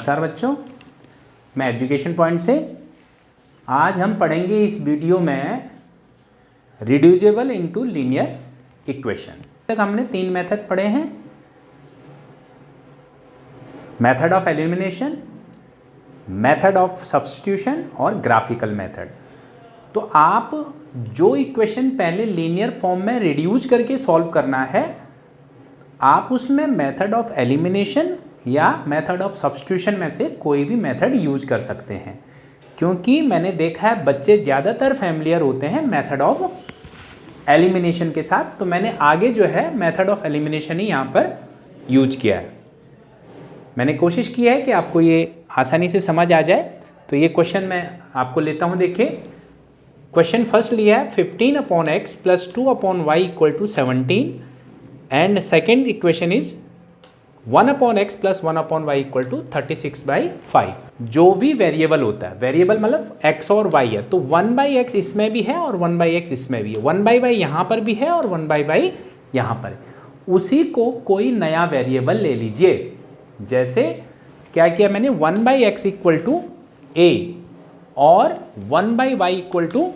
नमस्कार बच्चों, मैं एजुकेशन पॉइंट से आज हम पढ़ेंगे इस वीडियो में रिड्यूसिबल इनटू लीनियर इक्वेशन। तक हमने 3 मेथड पढ़े हैं, method of elimination, method of substitution और ग्राफिकल मेथड। तो आप जो इक्वेशन पहले लीनियर फॉर्म में रिड्यूस करके सॉल्व करना है, आप उसमें मेथड ऑफ एलिमिनेशन या मेथड ऑफ सब्स्टिट्यूशन में से कोई भी मेथड यूज कर सकते हैं, क्योंकि मैंने देखा है बच्चे ज़्यादातर फैमिलियर होते हैं मेथड ऑफ एलिमिनेशन के साथ। तो मैंने आगे जो है मेथड ऑफ एलिमिनेशन ही यहाँ पर यूज किया है। मैंने कोशिश की है कि आपको ये आसानी से समझ आ जाए। तो ये क्वेश्चन मैं आपको लेता हूँ। देखिए, क्वेश्चन फर्स्ट लिया है 15/x + 2/y = 17 and second equation is 1/x + 1/y = 36/5। जो भी वेरिएबल होता है, वेरिएबल मतलब x और y है, तो 1/x इसमें भी है और 1/x इसमें भी है, 1/y यहाँ पर भी है और 1/y यहाँ पर है। उसी को कोई नया वेरिएबल ले लीजिए। जैसे क्या किया मैंने, 1/x = a और 1/y =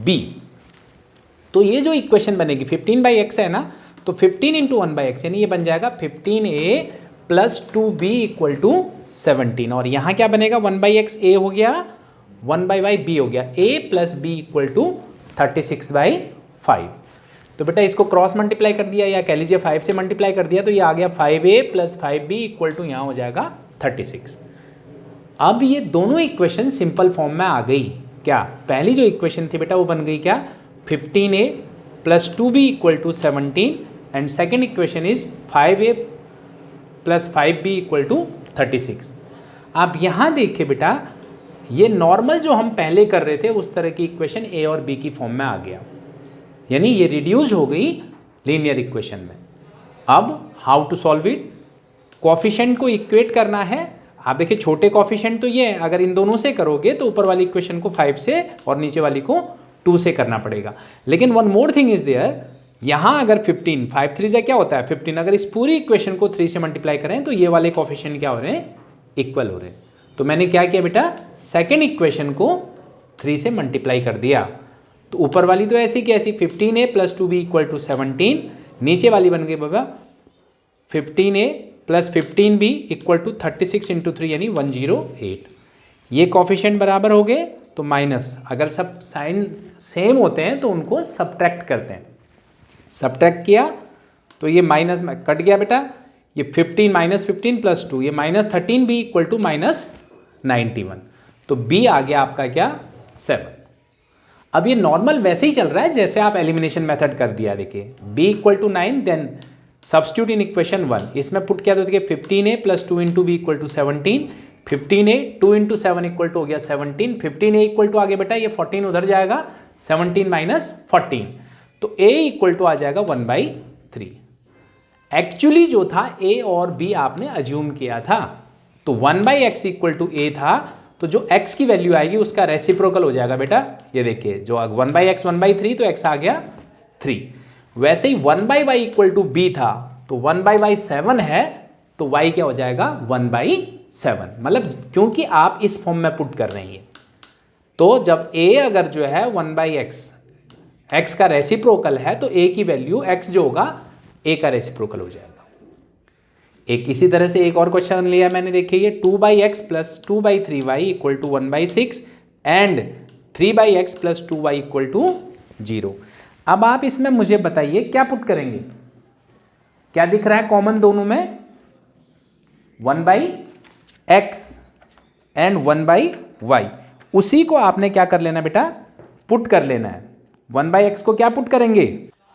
b। तो ये जो इक्वेशन बनेगी 15/x है ना, तो 15 × 1/x यानी ये बन जाएगा 15a + 2b = 17। और यहाँ क्या बनेगा, 1/x a हो गया, 1/y b हो गया, a + b = 36/5। तो बेटा इसको क्रॉस मल्टीप्लाई कर दिया या कह लीजिए 5 से मल्टीप्लाई कर दिया, तो ये आ गया 5a + 5b = यहाँ हो जाएगा 36। अब ये दोनों इक्वेशन सिंपल फॉर्म में आ गई। क्या पहली जो इक्वेशन थी बेटा वो बन गई क्या, 15a + 2b = 17 and second equation is 5a + 5b = 36। आप यहाँ देखिए बेटा, ये नॉर्मल जो हम पहले कर रहे थे उस तरह की इक्वेशन a और b की फॉर्म में आ गया, यानी ये रिड्यूस हो गई लीनियर इक्वेशन में। अब how to solve it, coefficient को इक्वेट करना है। आप देखिए छोटे कोफिशिएंट तो ये है, अगर इन दोनों से करोगे तो ऊपर वाली इक्वेशन को 5 से और नीचे वाली को 2 से करना पड़ेगा। लेकिन one more thing is there, यहाँ अगर 15 5 3 से क्या होता है 15, अगर इस पूरी इक्वेशन को 3 से मल्टीप्लाई करें तो ये वाले कोफिशिएंट क्या हो रहे हैं, इक्वल हो रहे हैं। तो मैंने क्या किया बेटा, सेकेंड इक्वेशन को 3 से मल्टीप्लाई कर दिया। तो ऊपर वाली तो ऐसी की ऐसी 15a + 2b = 17, नीचे वाली बन गई बाबा 15a + 15b = 36 × 3 यानी 108। ये कोफिशिएंट बराबर हो गए तो माइनस, अगर सब साइन सेम होते हैं तो उनको सब्ट्रैक्ट करते हैं। सब्ट्रैक्ट किया तो ये माइनस में कट गया बेटा, ये 15 -15 + 2 ये -13b = -91। तो b आ गया आपका क्या, 7। अब ये नॉर्मल वैसे ही चल रहा है जैसे आप एलिमिनेशन मेथड कर दिया। देखिए b = 9, then substitute in equation 1, इसमें पुट किया तो देखिए 15a + 2 × b = 17, 15a 2 × 7 = हो गया 17, 15a = आगे बेटा ये 14 उधर जाएगा, 17 - 14, तो a = आ जाएगा 1/3। एक्चुअली जो था a और b आपने अज्यूम किया था, तो 1/x = a था, तो जो x की वैल्यू आएगी उसका रेसिप्रोकल हो जाएगा बेटा। ये देखिए जो 1/x 1/3 तो x आ गया 3। वैसे ही 1/y = b था, तो 1/y 7 है, तो y क्या हो जाएगा 1/7। मतलब क्योंकि आप इस फॉर्म में पुट कर रही हैं, तो जब a अगर जो है 1/x x का रेसिप्रोकल है तो a की वैल्यू x जो होगा a का रेसिप्रोकल हो जाएगा। एक इसी तरह से एक और क्वेश्चन लिया मैंने, देखिए ये 2/x + 2/3y = 1/6 and 3/x + 2y = 0। अब आप इसमें मुझे बताइए क्या पुट करेंगे, क्या दिख रहा है कॉमन दोनों में, 1/x एंड 1/y। उसी को आपने क्या कर लेना बेटा, पुट कर लेना है। 1/x को क्या पुट करेंगे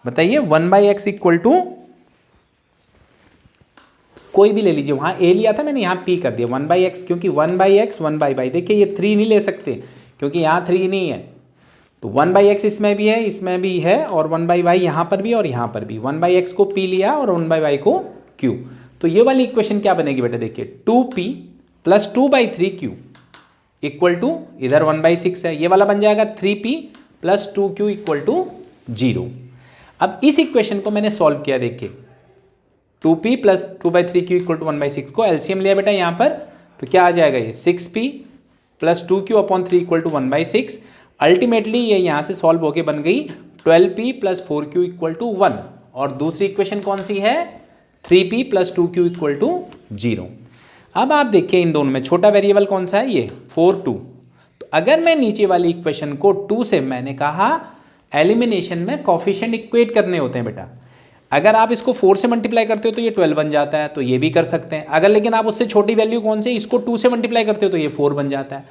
बताइए, 1/x = कोई भी ले लीजिए, वहां a लिया था मैंने, यहाँ p कर दिया 1/x, क्योंकि 1/x 1/y। देखिए ये 3 नहीं ले सकते क्योंकि यहाँ 3 नहीं है, तो 1/x इसमें भी है, इसमें भी है, और 1/y यहाँ पर भी और यहाँ पर भी। 1/x को p लिया और 1/y को q। तो ये वाली इक्वेशन क्या बनेगी बेटा, देखिए 2p + 2/3q = इधर 1/6 है, ये वाला बन जाएगा 3p + 2q = 0। अब इस इक्वेशन को मैंने सॉल्व किया, देखिए 2p + 2/3q = 1/6 को एलसीएम लिया बेटा यहाँ पर, तो क्या आ जाएगा ये 6p plus 2q upon 3 equal to 1/6। Ultimately ये यहाँ से सॉल्व होके बन गई 12p plus 4q equal to 1। और दूसरी इक्वेशन कौन सी है? 3p plus 2q equal to 0। अब आप देखिए इन दोनों में छोटा वेरिएबल कौन सा है? ये 4 2। तो अगर मैं नीचे वाली इक्वेशन को 2 से, मैंने कहा एलिमिनेशन में कोफिशिएंट इक्वेट करने होते हैं बेटा, अगर आप इसको 4 से मल्टीप्लाई करते हो तो ये 12 बन जाता है, तो ये भी कर सकते हैं। अगर लेकिन आप उससे छोटी वैल्यू कौन से, इसको 2 से मल्टीप्लाई करते हो तो ये 4 बन जाता है।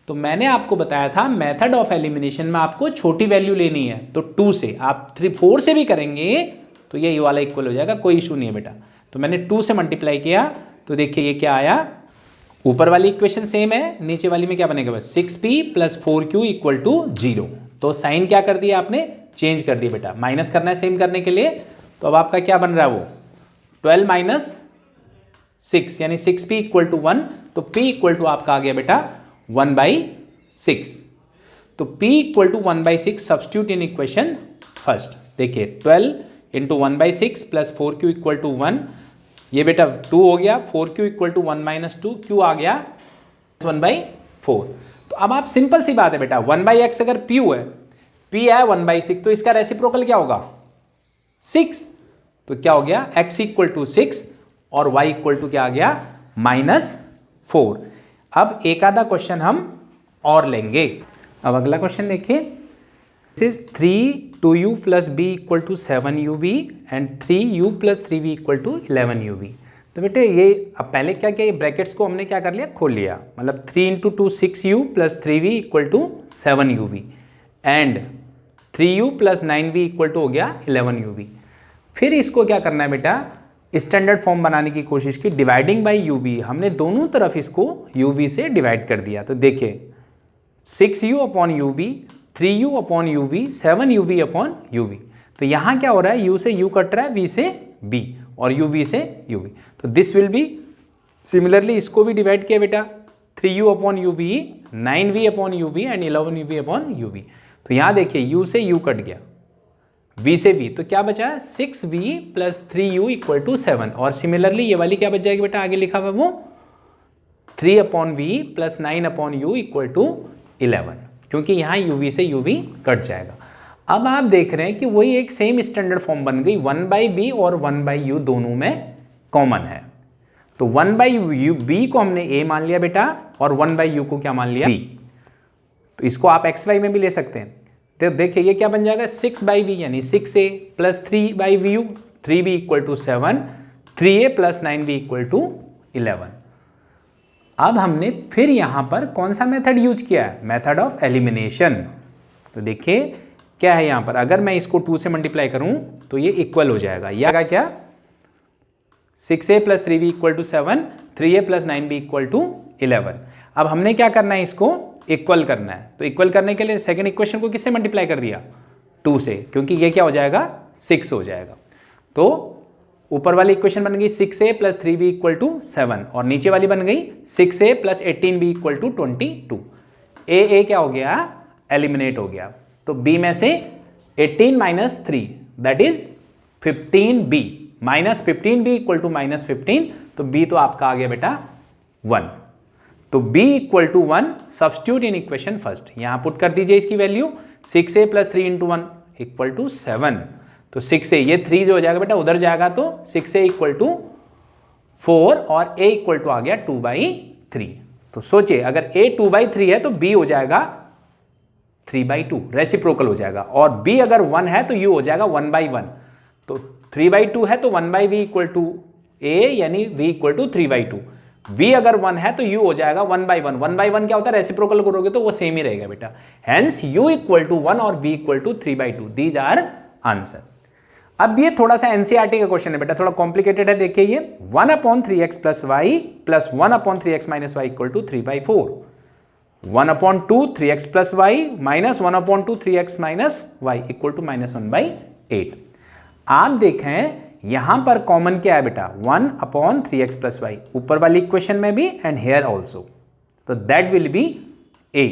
तो मैंने आपको बताया था मेथड ऑफ एलिमिनेशन में आपको छोटी वैल्यू लेनी है, तो 2 से आप 4 से भी करेंगे तो ये वाला इक्वल हो जाएगा, कोई इशू नहीं है बेटा। तो मैंने 2 से मल्टीप्लाई किया तो देखिए ये क्या आया, ऊपर वाली इक्वेशन सेम है, नीचे वाली में क्या बनेगा बस 6p plus 4q equal to 0। तो साइन क्या कर दिया आपने? चेंज कर दिया बेटा, माइनस करना है सेम करने के लिए। तो अब आपका क्या बन रहा है वो 12 माइनस 6 यानी 6p इक्वल टू 1। तो p इक्वल टू आपका आ गया बेटा 1/6। तो p equal to 1/6 substitute in equation first. देखिए 12 into 1/6 plus 4q equal to 1, ये बेटा 2 हो गया, 4q equal to 1 minus 2, q आ गया 1/4। तो अब आप सिंपल सी बात है बेटा, 1/x अगर p है, p है 1/6, तो इसका रेसिप्रोकल क्या होगा 6। तो क्या हो गया x इक्वल टू 6 और y इक्वल टू क्या आ गया -4। अब एक आधा क्वेश्चन हम और लेंगे। अब अगला क्वेश्चन देखिए, this is 3 plus b equal to 7uv and 3u plus 3v equal to 11uv। तो बेटे ये अब पहले क्या किया, ये ब्रैकेट्स को हमने क्या कर लिया, खोल लिया, मतलब 3 into 2 6u plus 3v equal to 7uv and 3u plus 9v equal to हो गया 11uv। फिर इसको क्या करना है बेटा, स्टैंडर्ड फॉर्म बनाने की कोशिश की, डिवाइडिंग बाय uv, हमने दोनों तरफ इसको uv से डिवाइड कर दिया। तो देखिए 6u upon uv, 3u upon uv, 7uv upon uv। तो यहाँ क्या हो रहा है, u से u कट रहा है, v से b और uv से uv। तो दिस विल बी सिमिलरली, इसको भी डिवाइड किया बेटा 3u upon uv, 9v upon uv and 11uv upon uv। तो यहाँ देखिए u से u कट गया, v से v, तो क्या बचा 6v plus 3u equal to 7। और सिमिलरली ये वाली क्या बच जाएगी बेटा, आगे लिखा हुआ वो 3 upon v plus 9 upon u equal to 11, क्योंकि यहाँ uv से uv कट जाएगा। अब आप देख रहे हैं कि वही एक सेम स्टैंडर्ड फॉर्म बन गई, 1/b और 1/u दोनों में कॉमन है। तो 1/b को हमने a मान लिया बेटा और 1/u को क्या मान लिया b। तो इसको आप xy में भी ले सकते हैं। तो देखिए ये क्या बन जाएगा 6/v यानी 6a plus 3/vu, 3b equal to 7, 3a plus 9b equal to 11। अब हमने फिर यहां पर कौन सा मेथड यूज किया है, मेथड ऑफ एलिमिनेशन। तो देखिए क्या है यहां पर, अगर मैं इसको 2 से मल्टीप्लाई करूं तो ये इक्वल हो जाएगा, ये आएगा क्या 6a plus 3b equal to 7, 3a plus 9b equal to 11। अब हमने क्या करना है, इसको इक्वल करना है। तो इक्वल करने के लिए सेकंड इक्वेशन को किससे मल्टीप्लाई कर दिया 2 से, क्योंकि ये क्या हो जाएगा 6 हो जाएगा। तो ऊपर वाली इक्वेशन बन गई 6a plus 3b equal to 7 और नीचे वाली बन गई 6a plus 18b equal to 22। a क्या हो गया, एलिमिनेट हो गया। तो b में से 18 minus 3 that is 15b, minus 15b equal to minus 15। तो b तो आपका आ गया बेटा 1। तो b equal to 1 substitute in equation first, यहां पुट कर दीजिए इसकी value 6a plus 3 into 1 equal to 7। तो 6a, ये 3 जो हो जाएगा बेटा उधर जाएगा, तो 6a इक्वल टू 4 और a इक्वल टू आ गया 2/3। तो सोचिए अगर a 2/3 है तो b हो जाएगा 3/2, रेसिप्रोकल हो जाएगा। और b अगर 1 है तो u हो जाएगा 1/1। तो 3/2 है तो 1/v इक्वल टू a यानी v इक्वल टू 3/2। v अगर 1 है तो u हो जाएगा 1/1। 1/1 क्या होता है, रेसिप्रोकल करोगे तो वो सेम ही रहेगा बेटा। हेंस u इक्वल टू 1 और v equal to 3/2, these are answer. अब ये थोड़ा सा एनसीईआरटी का क्वेश्चन है बेटा, थोड़ा कॉम्प्लिकेटेड है। देखिए ये 1/3x plus y plus 1/3x minus y equal to 3/4, 1/2 3x plus y minus 1/2 3x minus y equal to -1/8। आप देखें यहां पर कॉमन क्या है बेटा 1/3x प्लस वाई, ऊपर वाली इक्वेशन में भी एंड हेयर ऑल्सो। तो that will be a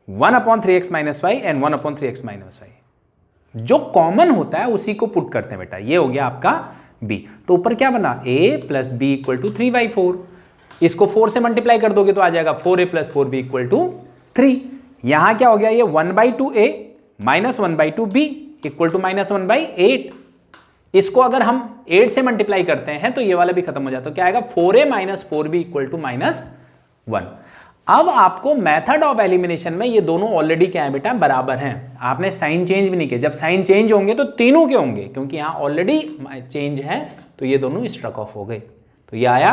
1/3x minus y and 1/3x minus y. जो कॉमन होता है उसी को पुट करते हैं बेटा। ये हो गया आपका b। तो ऊपर क्या बना a plus b equal to 3/4। इसको 4 से मल्टीप्लाई कर दोगे तो आ जाएगा 4a + 4b = 3। यहां क्या हो गया, ये 1/2a - 1/2b = -1/8। इसको अगर हम 8 से मल्टीप्लाई करते हैं तो ये वाला भी खत्म हो जाता है, क्या आएगा 4a - 4b = -1। अब आपको मेथड ऑफ एलिमिनेशन में ये दोनों ऑलरेडी क्या है बेटा, बराबर हैं। आपने साइन चेंज भी नहीं किया, जब साइन चेंज होंगे तो तीनों के होंगे, क्योंकि यहां ऑलरेडी चेंज है तो ये दोनों स्ट्रक ऑफ हो गए। तो ये आया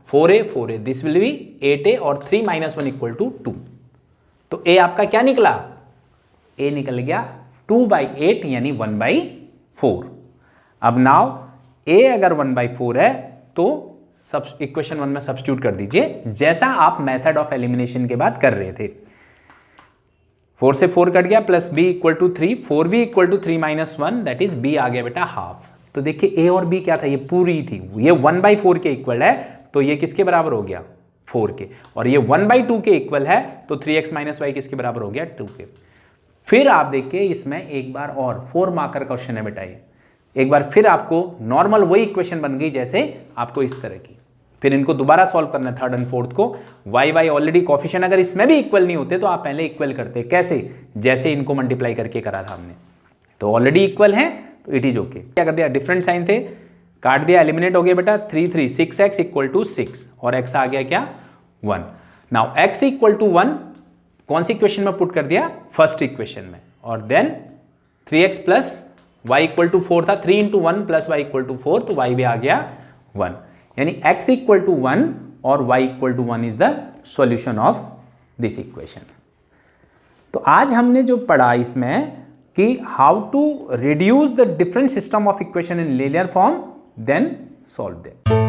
4a, this will be 8a और 3 - 1 = 2। तो a आपका क्या निकला, a निकल गया 2/8 यानी 1/4। अब नाउ a अगर 1/4 है तो इक्वेशन 1 में सब्स्टिट्यूट कर दीजिए, जैसा आप मेथड ऑफ एलिमिनेशन के बाद कर रहे थे। 4 से 4 कट गया, plus b = 3, 4b = 3 - 1, that is b आ गया बेटा हाफ। तो देखिए a और b क्या था, ये पूरी थी, ये 1/4 के इक्वल है, तो ये किसके बराबर हो गया, 4 के, और ये 1/2 के इक्वल है, तो 3x - y किसके बराबर हो गया, 2 के। फिर आप देखिए इसमें एक बार और 4 मार्कर क्वेश्चन है बेटा, ये एक बार फिर आपको नॉर्मल वही इक्वेशन बन गई जैसे आपको इस तरह की, फिर इनको दोबारा सॉल्व करना है, थर्ड एंड फोर्थ को। y ऑलरेडी कोफिशिएंट अगर इसमें भी इक्वल नहीं होते तो आप पहले इक्वल करते, कैसे, जैसे इनको मल्टीप्लाई करके करा था हमने, तो ऑलरेडी इक्वल है तो इट इज ओके। क्या कर दिया, डिफरेंट साइन थे, काट दिया, एलिमिनेट हो गया बेटा, 3 3 6x = 6 और x आ गया क्या, 1। नाउ x = 1 कौन सी इक्वेशन में पुट कर दिया, फर्स्ट इक्वेशन में, और देन 3x + y = 4 था, 3 × 1 + y = 4, तो y भी आ गया 1, यानी x = 1 और y = 1 is the solution of this equation. तो आज हमने जो पढ़ा इसमें कि how to reduce the different system of equation in linear form then solve them.